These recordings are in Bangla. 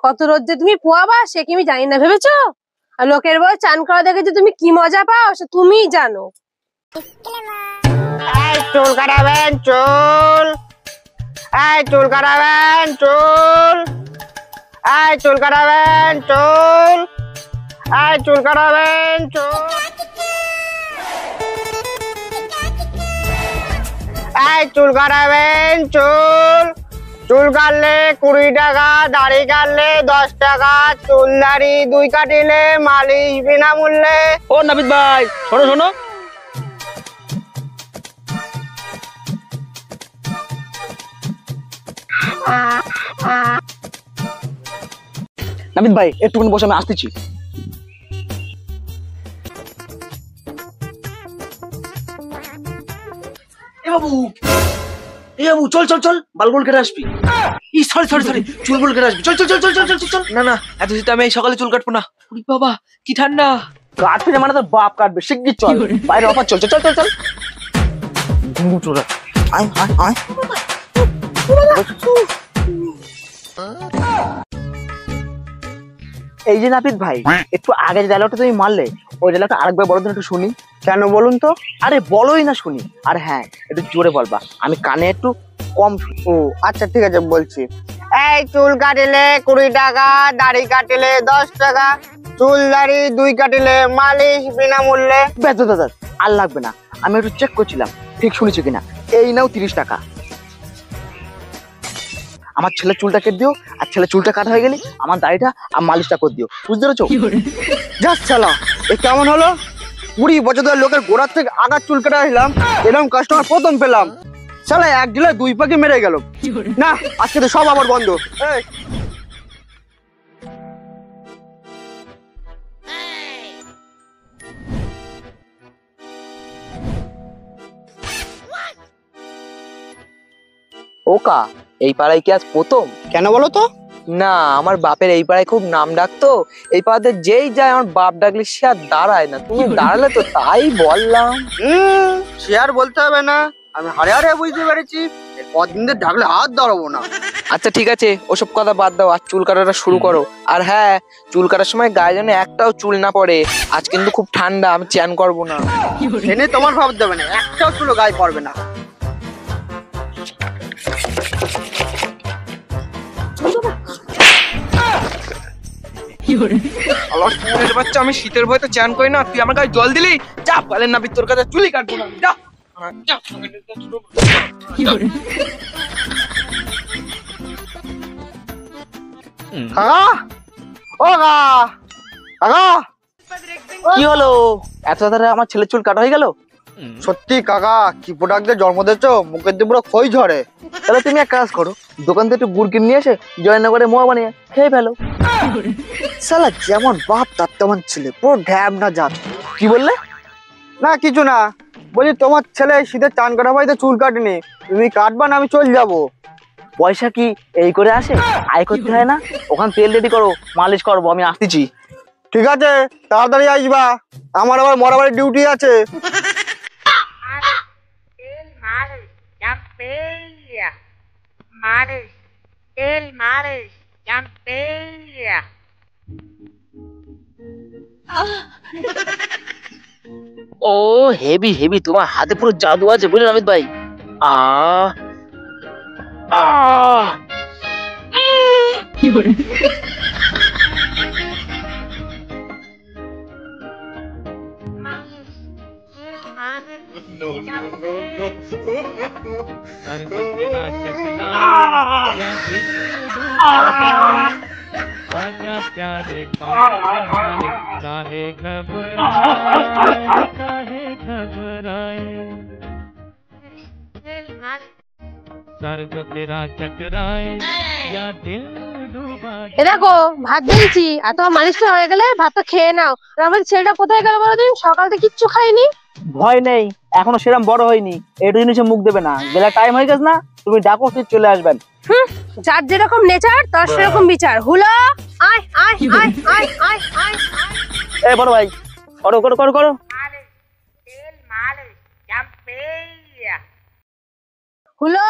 কত রোদ যে তুমি পোয়াবা সে কি আমি জানি না ভেবেছো? আর লোকের বউ চান করা দেখে যে তুমি কি মজা পাও সে তুমিই জানো। চুল কাটাবেন চুল, চুল কাটাবেন চুল, চুল কাটাবেন চুল, চুল কাটাবেন চুল, চুল কাটাবেন চুল। চুল কাটলে 20 টাকা, দাড়ি কাটলে 10 টাকা, চুল দাড়ি 2 কাটিলে মালিশ বিনামূল্যে। ও নাবিদ ভাই শোনো শোনো, নাবিদ ভাই একটুখানি বসে, আমি আসতেছি। এ বাবু, এ বাবু, চল চল চল, বাল গোল কেটে আসবি। সরি সরি সরি, চুল গোল কেটে আসবি। চল চল চল চল চল চল চল। না না, এত শীতে আমি এই সকালে চুল কাটবো না। উরি বাবা কি ঠান্ডা। কাটবি না মানে তোর বাপ কাটবে, শিগগির চল, বাইরে অফার চল চল চল চল চল। ঘুমু চোরা, আয় আয় আয়। এই যে নাপিত ভাই, একটু আগে যে ডায়লগটা তুমি মারলে, ওই ডায়লগটা আরেকবার বলো তো একটু শুনি। কেন বলুন তো? আরে বলোই না শুনি। আর হ্যাঁ, একটু জোরে বলবা, আমি কানে একটু কম শুনি। ও আচ্ছা ঠিক আছে বলছি। এই চুল কাটিলে 20 টাকা, দাড়ি কাটিলে 10 টাকা, চুল দাড়ি 2 কাটিলে মালিশ বিনামূল্যে। ব্যাস দাদা, আর লাগবে না, আমি একটু চেক করছিলাম ঠিক শুনেছি কিনা। এই নাও 30 টাকা। আমার ছেলে চুলটা কেটে দিও, আর ছেলে চুলটা কাটা হয়ে গেলে আমার দাড়িটা আর মালিশটা করে দিও, বুঝতে পেরেছো? যাস শালা, এ কেমন হলো? 20 বছর ধরে লোকের গোড়ার থেকে আগার চুল কাটা আসলাম, এরকম কাস্টমার প্রথম পেলাম। শালা এক ঢিলে 2 পাখি মেরে গেল। না আজকে তো সব আবার বন্ধ। এই ওকা, এই পাড়ায় কি আজ প্রথম? কেন বলো তো? না, আমার বাপের এই পাড়ায় খুব নাম ডাকতো। এই পাড়াতে যেই যায় আমার বাপ ডাকলে সে আর দাঁড়ায় না। তুমি দাঁড়ালে তো তাই বললাম। সে আর বলতে হবে না, আমি হারে হারে বুঝতে পেরেছি। কদিন ধরে ডাকলে হাত ধরবো না। আচ্ছা ঠিক আছে, ওসব কথা বাদ দাও, আর চুল কাটাটা শুরু করো। আর হ্যাঁ, চুল কাটার সময় গায়ে যেন একটাও চুল না পড়ে। আজ কিন্তু খুব ঠান্ডা, আমি চ্যান করবো না। এনে তোমার ভাবতে হবে না, একটাও চুলো গায়ে পড়বে না। বাচ্চা, আমি শীতের ভয়তে চ্যান করি না, তুই আমার গায়ে জল দিলি। যা বলেন না, তোর কাছে চুলি কাটবো না, যা। কাকা, ও কাকা, কাকা। কি হলো, এত তাড়াতাড়ি আমার ছেলে চুল কাটা হয়ে গেল? সত্যি কাকা, কি প্রোডাক্ট দিয়ে জন্ম দিয়েছো, মুখের দিয়ে পুরো খই ঝরে। তাহলে তুমি এক কাজ করো, দোকান থেকে একটু গুড় কিনে নিয়ে এসে জয়নগরে মোয়া বানিয়ে খেয়ে ফেলো। শালা যেমন বাপ তার তেমন ছেলে, পুরো ঢ্যাব না জাত। কি বললে? না কিছু না, বলি তোমার ছেলে শীতের চান কাটা বাড়িতে চুল কাটেনি, তুমি কাটবা না আমি চল যাবো। পয়সা কি এই করে আসে? আয় করতে হয় না? ওখান তেল রেডি করো, মালিশ করবো, আমি আসতেছি। ঠিক আছে তাড়াতাড়ি আসবা, আমার আবার মরাবাড়ির ডিউটি আছে। ও হেভি হেভি, তোমার হাতে পুরো জাদু আছে বুঝলেন অমিত ভাই। আ আ কি করে? এ দেখো ভাত দিয়েছি, আর তোমার মালিশটা হয়ে গেলে ভাতটা খেয়ে নাও। আর আমার ছেলেটা কোথায় গেল বলো দিন, সকাল থেকে কিচ্ছু খাইনি। ভয় নেই, এখনো সেরকম বড় হয়নি, একটু জিনিসে মুখ দেবে না। বেলা টাইম হয়ে গেছে না, তুমি ডাকো, ঠিক চলে আসবেন। যার যেরকম নেচার তার সেরকম বিচার। হুলো, আয় আয় আয় আয় আয় আয়। এই বড় ভাই, করো করো করো করো। হুলো,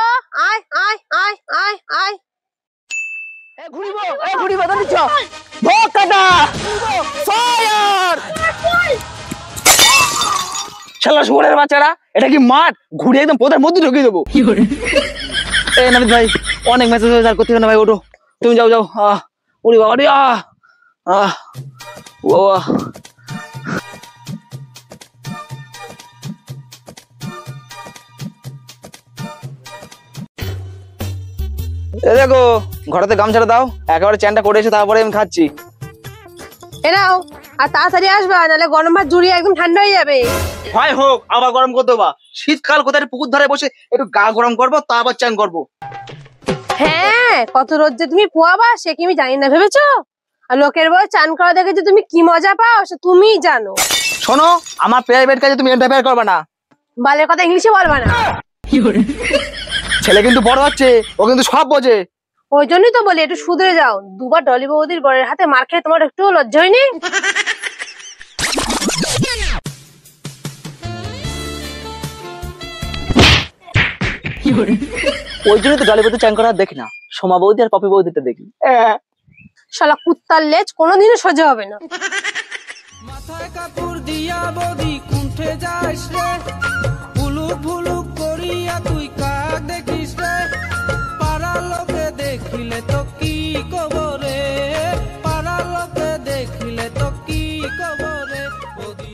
আয় আয় আয় আয় আয়। ঘুড়ি বাঁধা দিচ্ছ ভোগ কাটা ফায়ার শালা শুয়োরের বাচ্চারা, এটা কি মাঠ? ঘুড়ি একদম পথের মধ্যে ঢুকিয়ে দেবো। এই নাবিদ ভাই, অনেক মেসেজ হয়েছে, আর করতে হবে না ভাই, ওঠো তুমি, যাও যাও। ওরে বাবা রে, বাবা দেখো, ঘরেতে গামছাটা দাও, একেবারে চ্যানটা করে এসে তারপরে আমি খাচ্ছি। এনাও, আর তাড়াতাড়ি আসবা, নাহলে গরম ভাত জুড়িয়ে একদম ঠান্ডা হয়ে যাবে। হয় হোক, আবার গরম করতে বা শীতকাল কোথায় পুকুর ধারে বসে একটু গা গরম করবো, তারপর চান করবো। হ্যাঁ, কত রোদ যে তুমি পোয়াবা সে কি আমি জানি না ভেবেছো? আর লোকের বউ চান করা দেখে যে তুমি কি মজা পাও সে তুমিই জানো। শোনো, আমার প্রাইভেট কাজে তুমি ইন্টারফেয়ার করবে না। বালের কথা ইংলিশে বলবা না। ছেলে কিন্তু বড় হচ্ছে, ও কিন্তু সব বোঝে। ওই জন্যই তো বলি একটু শুধরে যাও। দুবার ডলি বৌদির বরের হাতে মার খেয়ে তোমার একটু লজ্জা হয়নি? ওই জন্যই তো ডলি বৌদি চান করা দেখি না, সোমা বৌদি আর পপি বৌদিটা দেখি। শালা কুত্তার লেজ কোনোদিনও সোজা হবে না। মাথায় কাপড় দিয়া বদি কুণ্ঠে যাস রে, ভুলুক ভুলুক করিয়া তুই কাক দেখিস রে, পাড়ার লোকে দেখিলে তো কি কবরে, পাড়ার লোকে দেখিলে তো কি কবরে বদি।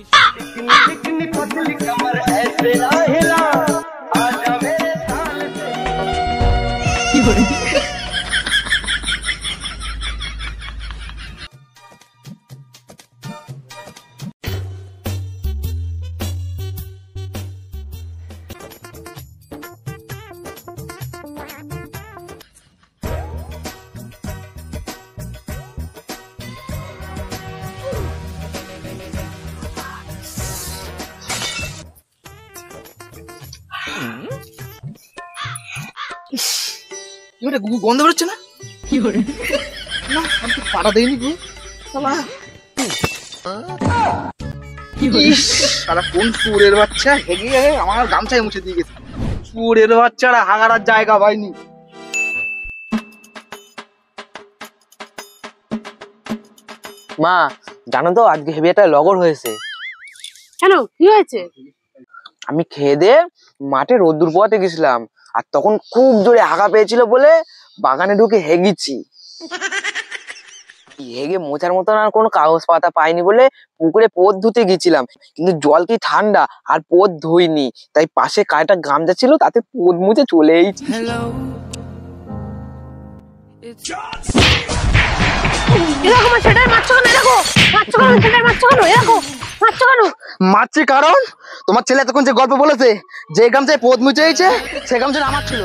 গন্ধ বেরোচ্ছে না? না, আমি তো পাড়া দেয়নি গো। সারা কোন শুয়োরের বাচ্চা হেগে হেগে আমার গামছায় মুছে দিয়ে গেছে। শুয়োরের বাচ্চারা হাগার জায়গা পায়নি। মা, জানো তো আজকে হেভি একটা লগর হয়েছে। কেন, কি হয়েছে? আমি খেয়ে দিয়ে মাঠে রোদ্দুর পোয়াতে গেছিলাম, আর তখন খুব জোরে হাগা পেয়েছিল বলে বাগানে ঢুকে হেগেছি। হেগে মোছার মতন আর কোনো কাগজ পাতা পাইনি বলে পুকুরে পোদ ধুতে গেছিলাম, কিন্তু জল কি ঠান্ডা, আর পোদ ধুইনি, তাই পাশে কায়টা গামছা ছিল তাতে পোদ মুছে চলেই। এরকম সেটার মারছো কেন? এরকম মারছো কেন? সেটার মারছো কেন? এরকম মারছো কেন? মারছি কারণ তোমার ছেলে এতক্ষণ যে গল্প বলেছে, যে গামছায় পোদ মুছে হয়েছে সে গামছা আমার ছিল।